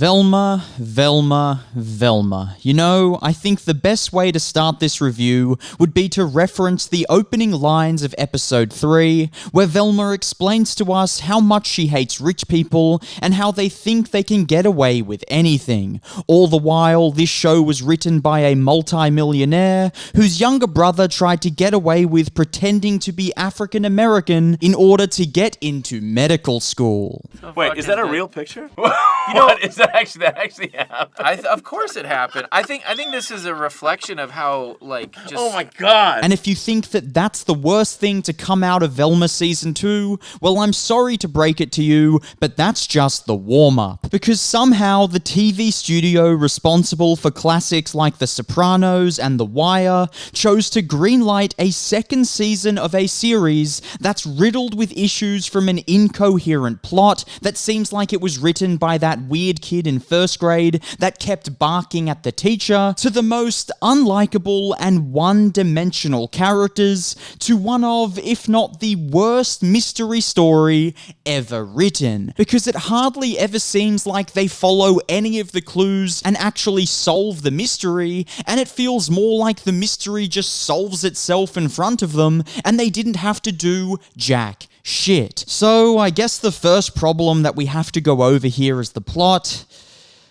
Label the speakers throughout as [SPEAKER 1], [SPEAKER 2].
[SPEAKER 1] Velma, Velma, Velma. You know, I think the best way to start this review would be to reference the opening lines of episode 3, where Velma explains to us how much she hates rich people and how they think they can get away with anything. All the while, this show was written by a multi-millionaire whose younger brother tried to get away with pretending to be African American in order to get into medical school.
[SPEAKER 2] Wait, is that a real picture?
[SPEAKER 3] You know,
[SPEAKER 2] Is that actually happened?
[SPEAKER 3] of course it happened. I think this is a reflection of how, just...
[SPEAKER 2] Oh my god!
[SPEAKER 1] And if you think that that's the worst thing to come out of Velma Season 2, well, I'm sorry to break it to you, but that's just the warm-up. Because somehow the TV studio responsible for classics like The Sopranos and The Wire chose to greenlight a second season of a series that's riddled with issues from an incoherent plot that seems like it was written by that weird kid in first grade that kept barking at the teacher, to the most unlikable and one-dimensional characters, to one of, if not the worst mystery story ever written. Because it hardly ever seems like they follow any of the clues and actually solve the mystery, and it feels more like the mystery just solves itself in front of them, and they didn't have to do jack shit. So I guess the first problem that we have to go over here is the plot.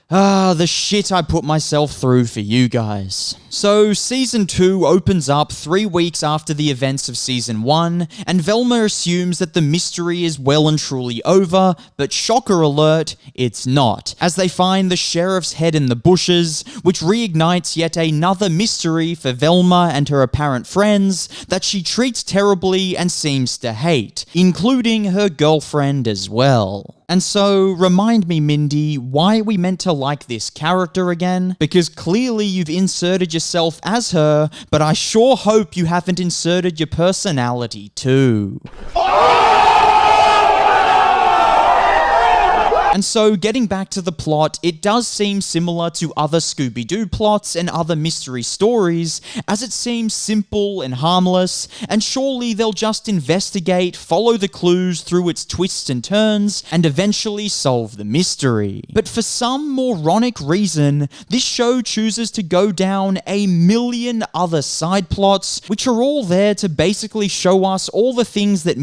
[SPEAKER 1] The shit I put myself through for you guys. So, Season 2 opens up 3 weeks after the events of Season 1, and Velma assumes that the mystery is well and truly over, but shocker alert, it's not, as they find the sheriff's head in the bushes, which reignites yet another mystery for Velma and her apparent friends that she treats terribly and seems to hate, including her girlfriend as well. And so, remind me, Mindy, why are we meant to like this character again? Because clearly you've inserted yourself as her, but I sure hope you haven't inserted your personality too. And so, getting back to the plot, it does seem similar to other Scooby-Doo plots and other mystery stories, as it seems simple and harmless, and surely they'll just investigate, follow the clues through its twists and turns, and eventually solve the mystery. But for some moronic reason, this show chooses to go down a million other side plots, which are all there to basically show us all the things that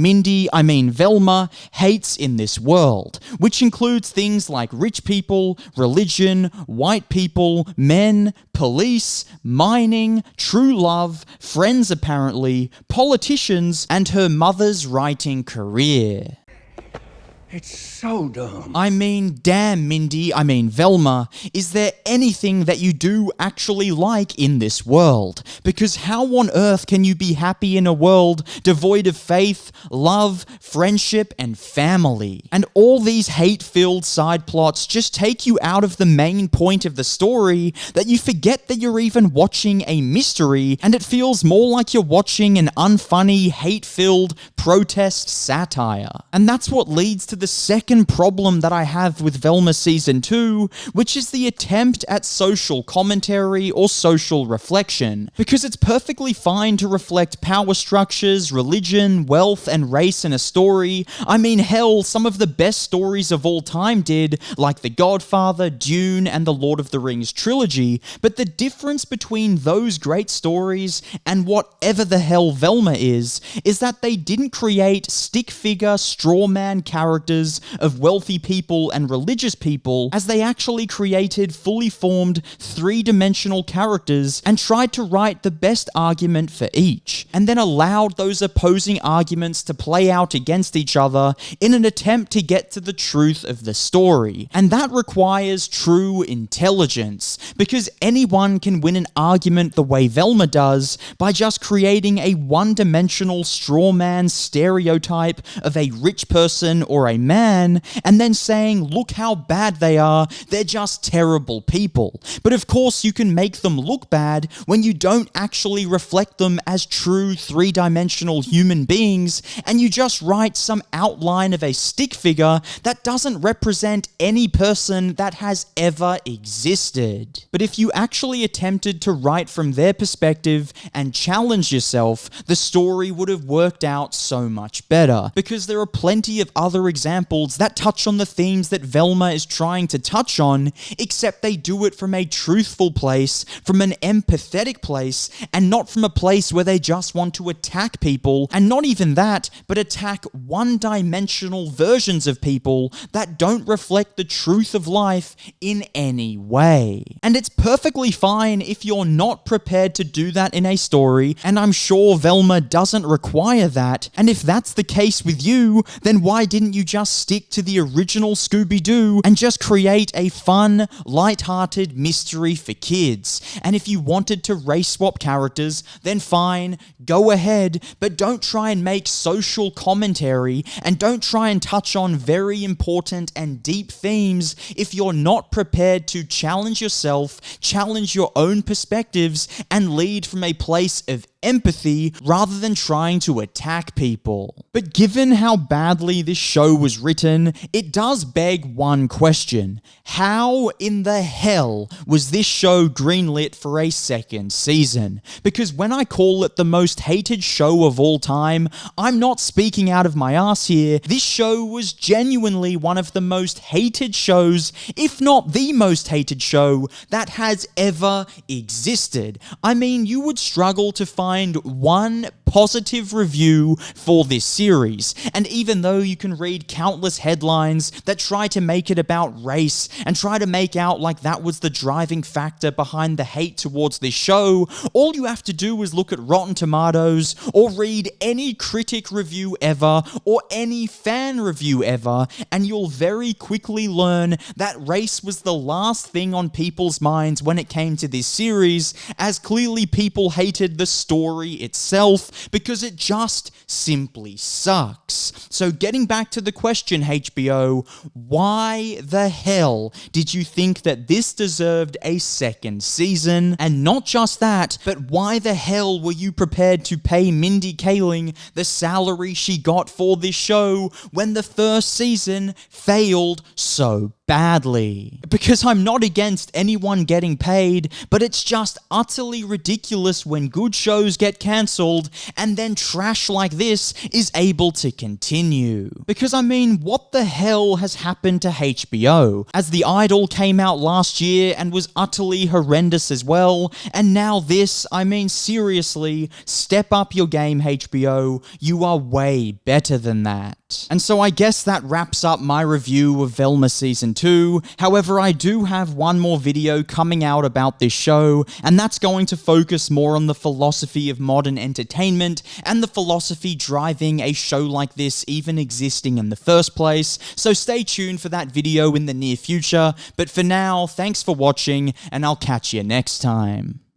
[SPEAKER 1] Velma, hates in this world, which includes things like rich people, religion, white people, men, police, mining, true love, friends apparently, politicians, and her mother's writing career.
[SPEAKER 4] It's so dumb.
[SPEAKER 1] Damn, Velma, is there anything that you do actually like in this world? Because how on earth can you be happy in a world devoid of faith, love, friendship, and family? And all these hate-filled side plots just take you out of the main point of the story that you forget that you're even watching a mystery, and it feels more like you're watching an unfunny, hate-filled protest satire. And that's what leads to the second problem that I have with Velma Season 2, which is the attempt at social commentary or social reflection. Because it's perfectly fine to reflect power structures, religion, wealth, and race in a story. Hell, some of the best stories of all time did, like The Godfather, Dune, and the Lord of the Rings trilogy. But the difference between those great stories and whatever the hell Velma is that they didn't create stick figure, straw man characters of wealthy people and religious people, as they actually created fully formed, three-dimensional characters and tried to write the best argument for each, and then allowed those opposing arguments to play out against each other in an attempt to get to the truth of the story. And that requires true intelligence, because anyone can win an argument the way Velma does by just creating a one-dimensional straw man stereotype of a rich person or a man, and then saying, look how bad they are, they're just terrible people. But of course you can make them look bad when you don't actually reflect them as true three-dimensional human beings, and you just write some outline of a stick figure that doesn't represent any person that has ever existed. But if you actually attempted to write from their perspective and challenge yourself, the story would have worked out so much better, because there are plenty of other examples examples that touch on the themes that Velma is trying to touch on, except they do it from a truthful place, from an empathetic place, and not from a place where they just want to attack people, and not even that, but attack one-dimensional versions of people that don't reflect the truth of life in any way. And it's perfectly fine if you're not prepared to do that in a story, and I'm sure Velma doesn't require that, and if that's the case with you, then why didn't you just stick to the original Scooby-Doo and just create a fun, light-hearted mystery for kids? And if you wanted to race swap characters, then fine, go ahead, but don't try and make social commentary, and don't try and touch on very important and deep themes if you're not prepared to challenge yourself, challenge your own perspectives, and lead from a place of empathy rather than trying to attack people. But given how badly this show was written, it does beg one question. How in the hell was this show greenlit for a second season? Because when I call it the most hated show of all time, I'm not speaking out of my ass here. This show was genuinely one of the most hated shows, if not the most hated show, that has ever existed. I mean, you would struggle to find one positive review for this series, and even though you can read countless headlines that try to make it about race and try to make out like that was the driving factor behind the hate towards this show, all you have to do is look at Rotten Tomatoes or read any critic review ever or any fan review ever, and you'll very quickly learn that race was the last thing on people's minds when it came to this series, as clearly people hated the story itself because it just simply sucks. So getting back to the question, HBO, why the hell did you think that this deserved a second season? And not just that, but why the hell were you prepared to pay Mindy Kaling the salary she got for this show when the first season failed so badly? Because I'm not against anyone getting paid, but it's just utterly ridiculous when good shows get cancelled and then trash like this is able to continue. Because I mean, what the hell has happened to HBO? As The Idol came out last year and was utterly horrendous as well, and now this, I mean seriously, step up your game, HBO, you are way better than that. And so I guess that wraps up my review of Velma Season 2. However, I do have one more video coming out about this show, and that's going to focus more on the philosophy of modern entertainment and the philosophy driving a show like this even existing in the first place. So stay tuned for that video in the near future. But for now, thanks for watching, and I'll catch you next time.